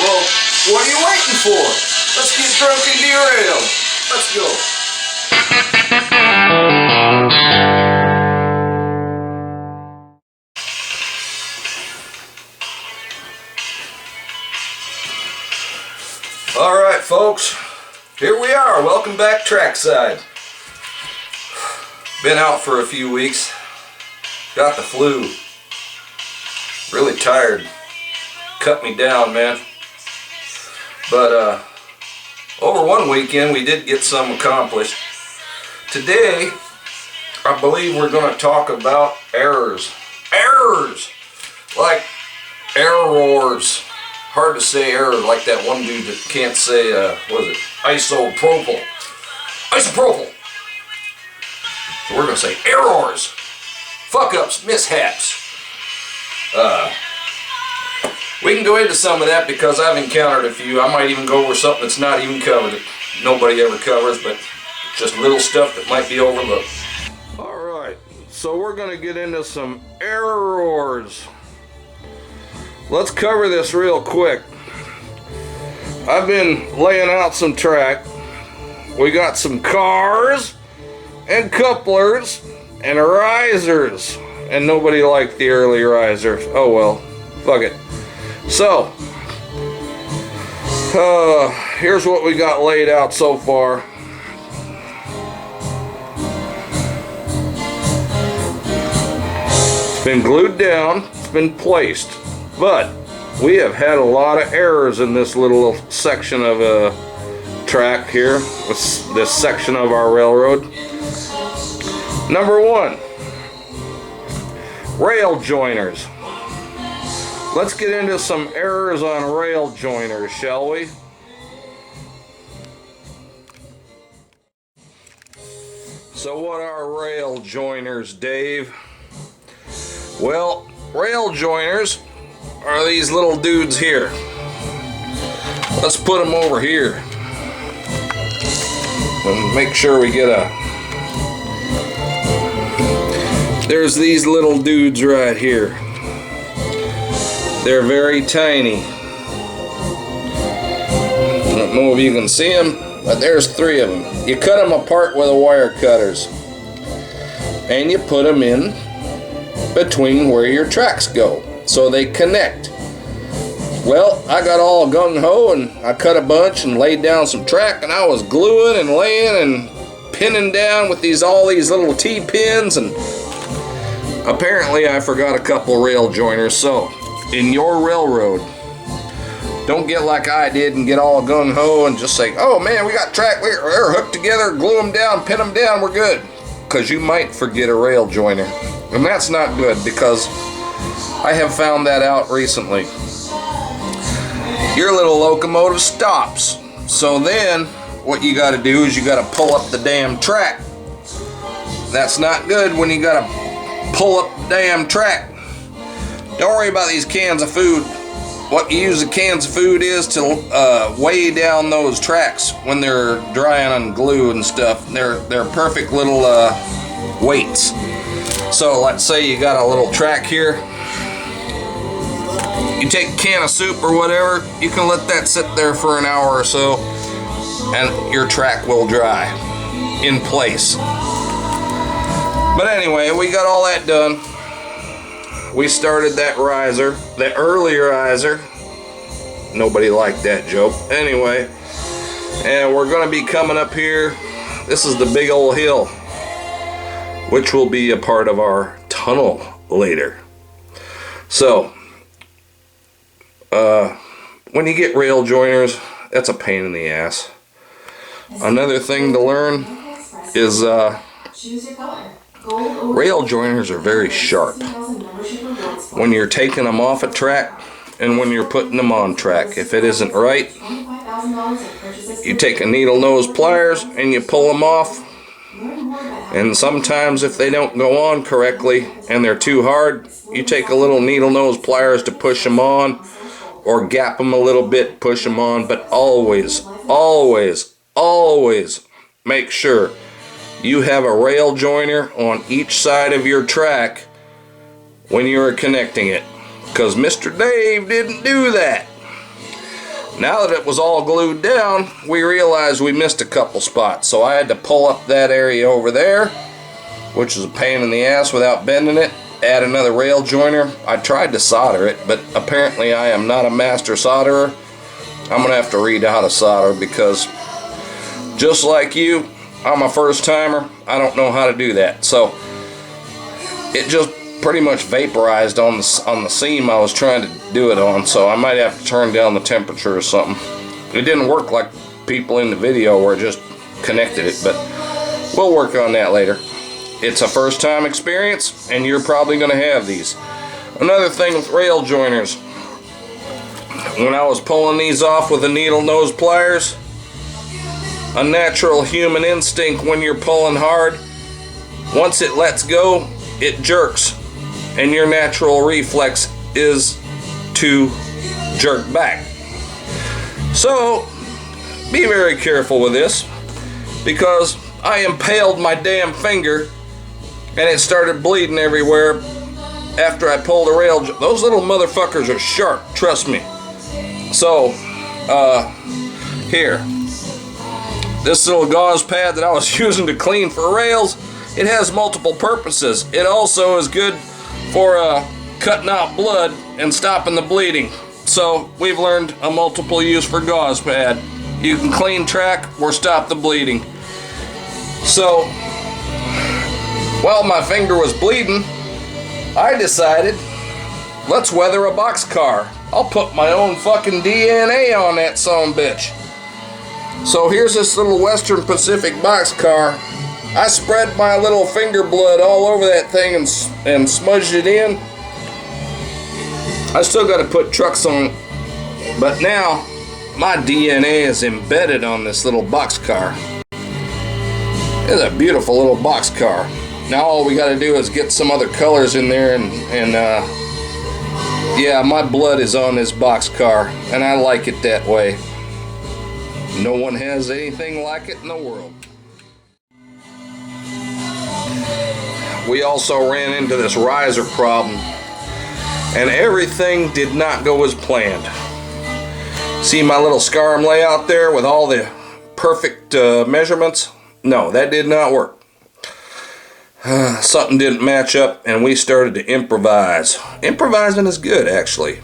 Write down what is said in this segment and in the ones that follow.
Well, what are you waiting for? Let's get drunk and derailed. Let's go. Alright folks, here we are. Welcome back trackside. Been out for a few weeks. Got the flu. Really tired. Cut me down, man. But over one weekend we did get some accomplished. Today I believe we're going to talk about errors. Errors! Like errors. Hard to say error, like that one dude that can't say, what is it? Isopropyl. Isopropyl! So we're going to say errors. Fuck-ups, mishaps. We can go into some of that because I've encountered a few. I might even go over something that's not even covered that nobody ever covers, but just little stuff that might be overlooked. Alright, so we're going to get into some errors. Let's cover this real quick. I've been laying out some track. We got some cars and couplers and risers. And nobody liked the early risers. Oh well, fuck it. So, here's what we got laid out so far. It's been glued down, it's been placed. But we have had a lot of errors in this little section of a track here, this section of our railroad. Number one, rail joiners. Let's get into some errors on rail joiners, shall we? So what are rail joiners, Dave? Well, rail joiners are these little dudes here. Let's put them over here and make sure we get a... There's these little dudes right here. They're very tiny. I don't know if you can see them, but there's three of them. You cut them apart with the wire cutters and you put them in between where your tracks go, so they connect. Well, I got all gung-ho and I cut a bunch and laid down some track, and I was gluing and laying and pinning down with all these little T-pins, and apparently I forgot a couple rail joiners. So in your railroad, don't get like I did and get all gung-ho and just say, oh man, we got track, we're hooked together, glue them down, pin them down, we're good. Because you might forget a rail joiner, and that's not good, because I have found that out recently. Your little locomotive stops. So then what you got to do is you got to pull up the damn track. That's not good when you got to pull up the damn track. Don't worry about these cans of food. What you use the cans of food is to weigh down those tracks when they're drying on glue and stuff. They're perfect little weights. So let's say you got a little track here. You take a can of soup or whatever, you can let that sit there for an hour or so and your track will dry in place. But anyway, we got all that done. We started that riser, the early riser. Nobody liked that joke. Anyway, and we're going to be coming up here. This is the big old hill, which will be a part of our tunnel later. So, when you get rail joiners, that's a pain in the ass. Another thing to learn is rail joiners are very sharp when you're taking them off a track and when you're putting them on track. If it isn't right, you take a needle nose pliers and you pull them off, and sometimes if they don't go on correctly and they're too hard, you take a little needle nose pliers to push them on, or gap them a little bit, push them on. But always, always, always make sure you have a rail joiner on each side of your track when you're connecting it, because Mr. Dave didn't do that. Now that it was all glued down, we realized we missed a couple spots. So I had to pull up that area over there, which was a pain in the ass without bending it. Add another rail joiner. I tried to solder it, but apparently I am not a master solderer. I'm going to have to read how to solder because just like you, I'm a first timer. I don't know how to do that. So it just pretty much vaporized on the seam I was trying to do it on. So I might have to turn down the temperature or something. It didn't work like people in the video where it just connected it, but we'll work on that later. It's a first time experience and you're probably going to have these. Another thing with rail joiners, when I was pulling these off with the needle nose pliers, a natural human instinct when you're pulling hard, once it lets go, it jerks, and your natural reflex is to jerk back. So be very careful with this, because I impaled my damn finger and it started bleeding everywhere after I pulled the rail. Those little motherfuckers are sharp, trust me. So here, this little gauze pad that I was using to clean for rails, it has multiple purposes. It also is good for cutting out blood and stopping the bleeding. So we've learned a multiple use for gauze pad. You can clean track or stop the bleeding. So while my finger was bleeding, I decided, let's weather a boxcar. I'll put my own fucking DNA on that son-bitch. So here's this little Western Pacific boxcar. I spread my little finger blood all over that thing and smudged it in. I still got to put trucks on, but now my DNA is embedded on this little boxcar. It's a beautiful little boxcar. Now all we got to do is get some other colors in there and yeah, my blood is on this boxcar and I like it that way. No one has anything like it in the world. We also ran into this riser problem and everything did not go as planned. See my little SCARM layout there with all the perfect measurements? No, that did not work. Something didn't match up and we started to improvise. Improvising is good, actually.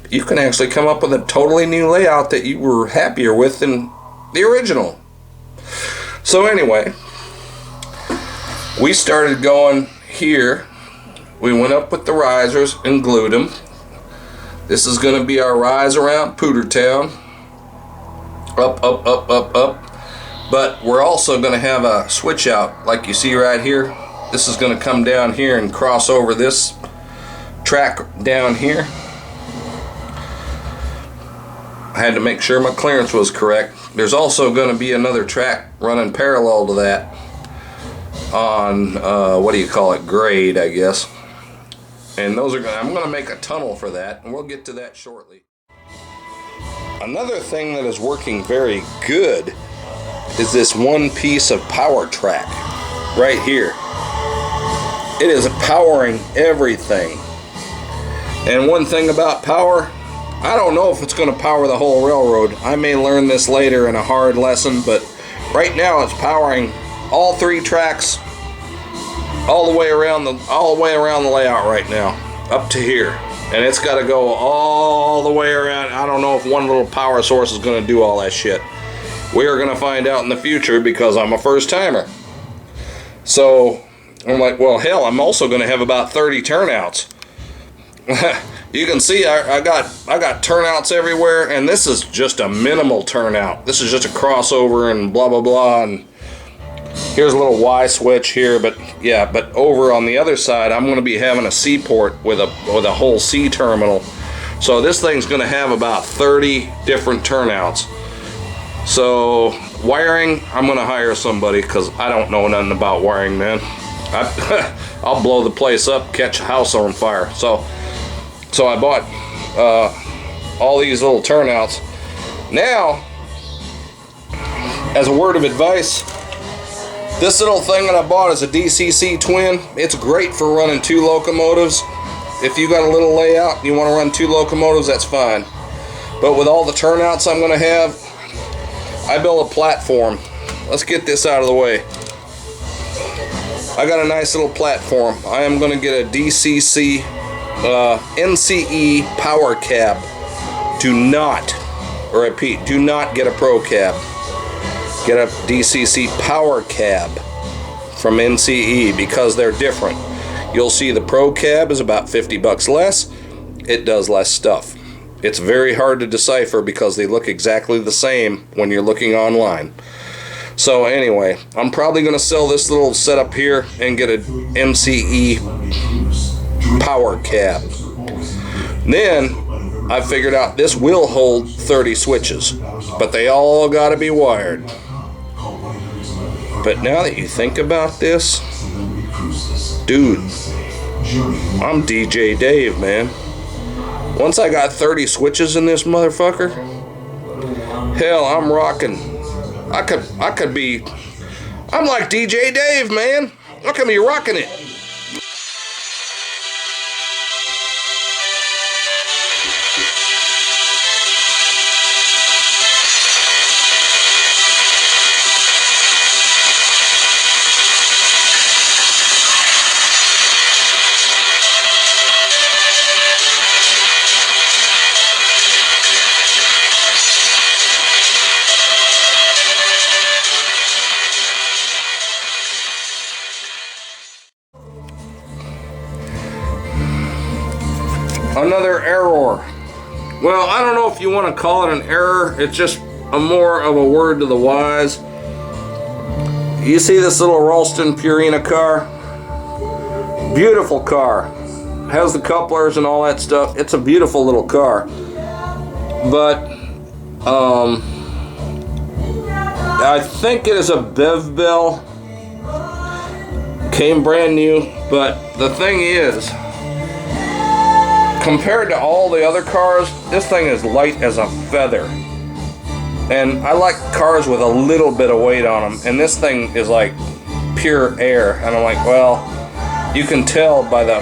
You can actually come up with a totally new layout that you were happier with than the original. So anyway, we started going here. We went up with the risers and glued them. This is going to be our rise around Pootertown. Up, up, up, up, up. But we're also going to have a switch out like you see right here. This is going to come down here and cross over this track down here. I had to make sure my clearance was correct. There's also going to be another track running parallel to that on what do you call it, grade, I guess. And those are I'm going to make a tunnel for that, and we'll get to that shortly. Another thing that is working very good is this one piece of power track right here. It is powering everything. And one thing about power, I don't know if it's going to power the whole railroad. I may learn this later in a hard lesson, but right now it's powering all three tracks all the way around the layout right now up to here. And it's got to go all the way around. I don't know if one little power source is going to do all that shit. We are going to find out in the future because I'm a first timer. So I'm like, well, hell, I'm also going to have about 30 turnouts. You can see I got turnouts everywhere, and this is just a minimal turnout. This is just a crossover and blah blah blah. And here's a little Y switch here, but yeah, but over on the other side, I'm going to be having a C port with a whole C terminal. So this thing's going to have about 30 different turnouts. So wiring, I'm going to hire somebody because I don't know nothing about wiring, man. I'll blow the place up, catch a house on fire. So I bought all these little turnouts. Now, as a word of advice, this little thing that I bought is a DCC twin. It's great for running 2 locomotives. If you got a little layout and you want to run 2 locomotives, that's fine. But with all the turnouts I'm going to have, I built a platform. Let's get this out of the way. I got a nice little platform. I am going to get a DCC NCE power cab. Do not, repeat, do not get a Pro cab. Get a DCC power cab from NCE because they're different. You'll see the Pro cab is about 50 bucks less. It does less stuff. It's very hard to decipher because they look exactly the same when you're looking online. So anyway, I'm probably going to sell this little setup here and get a MCE power cab. Then I figured out this will hold 30 switches, but they all got to be wired. But now that you think about this, dude, I'm DJ Dave, man. Once I got 30 switches in this motherfucker, hell, I'm rocking. I could be, I'm like DJ Dave, man. I could be rocking it. Another error. Well, I don't know if you want to call it an error. It's just more of a word to the wise. You see this little Ralston Purina car? Beautiful car. Has the couplers and all that stuff. It's a beautiful little car. But I think it is a Bev Bell. Came brand new, but the thing is, compared to all the other cars, this thing is light as a feather. And I like cars with a little bit of weight on them, and this thing is like pure air. And I'm like, well, you can tell by the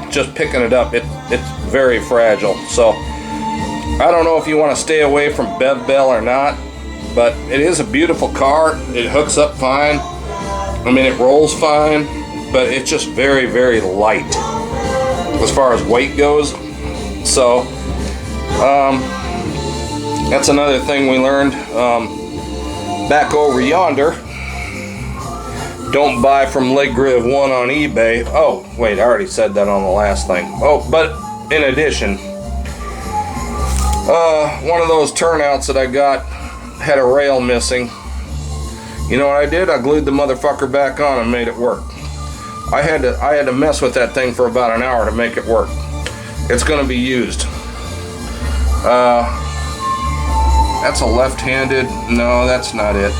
just picking it up, it's very fragile. So I don't know if you want to stay away from Bev Bell or not, but it is a beautiful car. It hooks up fine. I mean, it rolls fine, but it's just very, very light as far as weight goes. So that's another thing we learned back over yonder. Don't buy from Legriv 1 on eBay. Oh, wait, I already said that on the last thing. Oh, but in addition, one of those turnouts that I got had a rail missing. You know what I did? I glued the motherfucker back on and made it work. I had to mess with that thing for about an hour to make it work. It's going to be used. That's a left-handed. No, that's not it.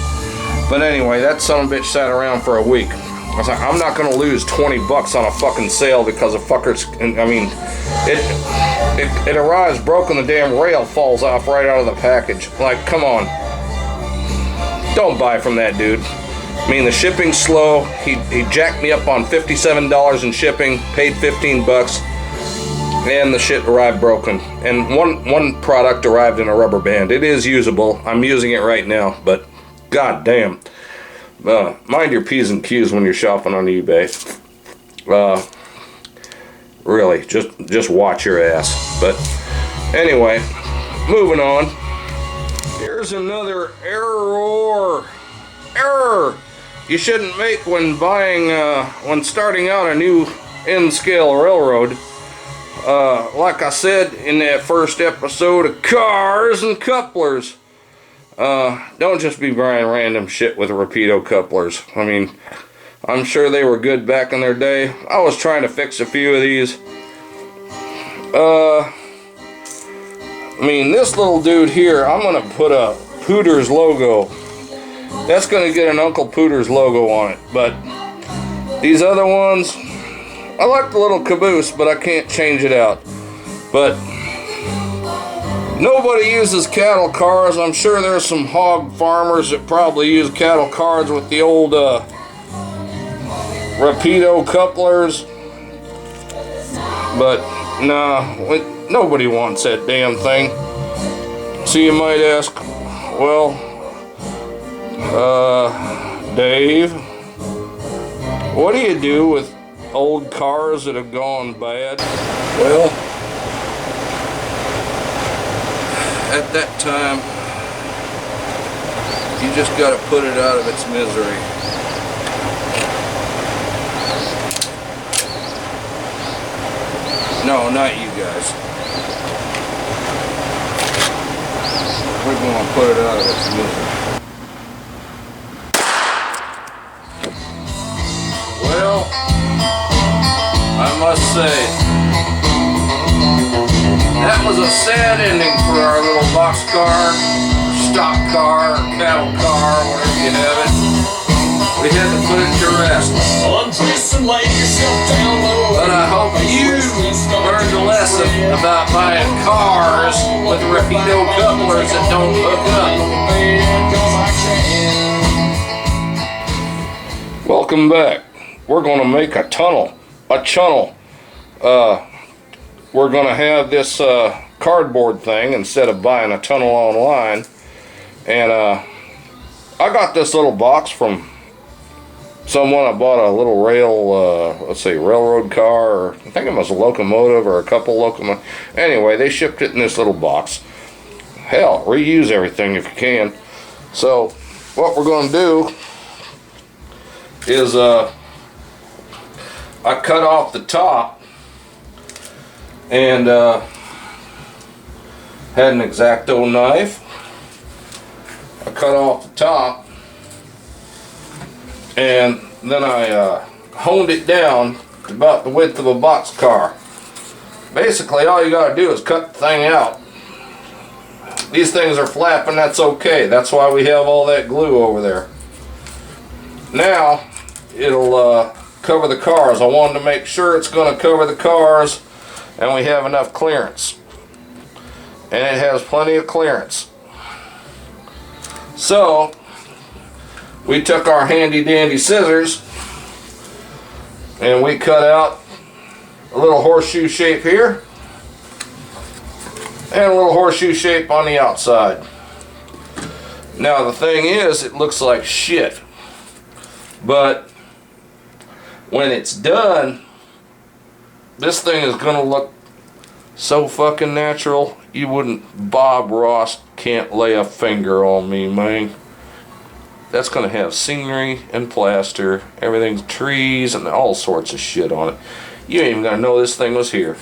But anyway, that son of a bitch sat around for a week. I was like, I'm not going to lose 20 bucks on a fucking sale because a fucker's. I mean, it arrives broken. The damn rail falls off right out of the package. Like, come on. Don't buy from that dude. I mean, the shipping's slow. He jacked me up on $57 in shipping. Paid 15 bucks. And the shit arrived broken. And one product arrived in a rubber band. It is usable. I'm using it right now, but god damn. Mind your P's and Q's when you're shopping on eBay. Really, just watch your ass. But anyway, moving on. Here's another error you shouldn't make when when starting out a new N-scale railroad. Like I said in that first episode of Cars and Couplers, don't just be buying random shit with Rapido couplers. I mean, I'm sure they were good back in their day. I was trying to fix a few of these. I mean, this little dude here, I'm gonna put a Pooters logo. That's gonna get an Uncle Pooters logo on it. But these other ones, I like the little caboose, but I can't change it out. But nobody uses cattle cars. I'm sure there's some hog farmers that probably use cattle cars with the old Rapido couplers. But nah, nobody wants that damn thing. So you might ask, well, Dave, what do you do with old cars that have gone bad? Well, at that time, you just got to put it out of its misery. No, not you guys. We're going to put it out of its misery. Well, I must say, that was a sad ending for our little boxcar, stock car, or cattle car, whatever you have it. We had to put it to rest. But I hope you learned a lesson about buying cars with rapido couplers that don't hook up. Welcome back. We're going to make a tunnel. We're going to have this cardboard thing instead of buying a tunnel online. And I got this little box from someone. I bought a little railroad car, or I think it was a locomotive or a couple locomotives. Anyway, they shipped it in this little box. Hell, reuse everything if you can. So what we're going to do is I cut off the top and had an X-Acto knife. I cut off the top and then I honed it down to about the width of a boxcar. Basically all you gotta do is cut the thing out. These things are flapping, that's okay. That's why we have all that glue over there. Now it'll cover the cars. I wanted to make sure it's going to cover the cars and we have enough clearance. And it has plenty of clearance. So we took our handy dandy scissors and we cut out a little horseshoe shape here and a little horseshoe shape on the outside. Now the thing is, it looks like shit, but when it's done, this thing is gonna look so fucking natural you wouldn't. Bob Ross can't lay a finger on me, man. That's gonna have scenery and plaster, everything's trees and all sorts of shit on it. You ain't even gonna know this thing was here,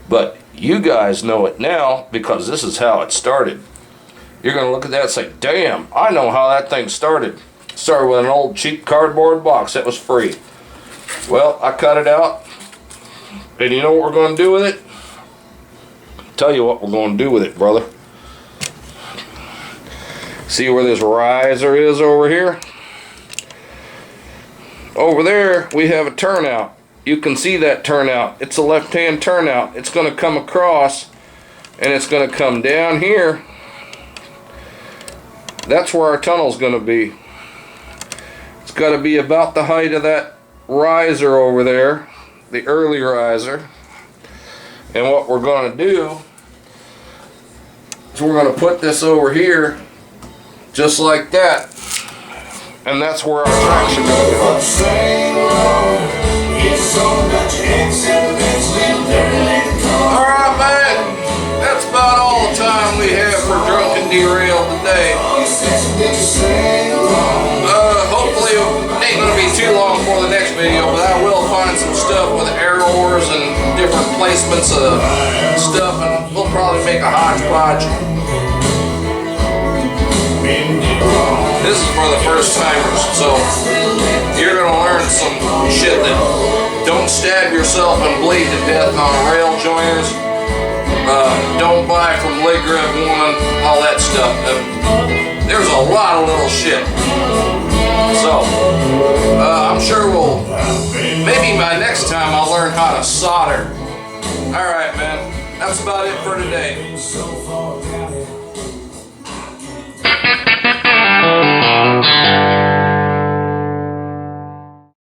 but you guys know it now because this is how it started. You're gonna look at that and say, damn, I know how that thing started. It started with an old cheap cardboard box that was free. Well, I cut it out, and you know what we're going to do with it? I'll tell you what we're going to do with it, brother. See where this riser is over here? Over there, we have a turnout. You can see that turnout. It's a left-hand turnout. It's going to come across, and it's going to come down here. That's where our tunnel's going to be. It's got to be about the height of that riser over there, the early riser. And what we're going to do is we're going to put this over here just like that, and that's where our tracks are going to go. Alright, man, that's about all the time we have for Drunk and Derailed today. Hopefully it ain't going to be too long for the next video, but I will find some stuff with arrows and different placements of stuff, and we'll probably make a hodgepodge. This is for the first timers, so you're going to learn some shit that don't stab yourself and bleed to death on rail joiners. Don't buy from Leg Grip 1, all that stuff. There's a lot of little shit. So, I'm sure maybe by next time I'll learn how to solder. Alright, man. That's about it for today.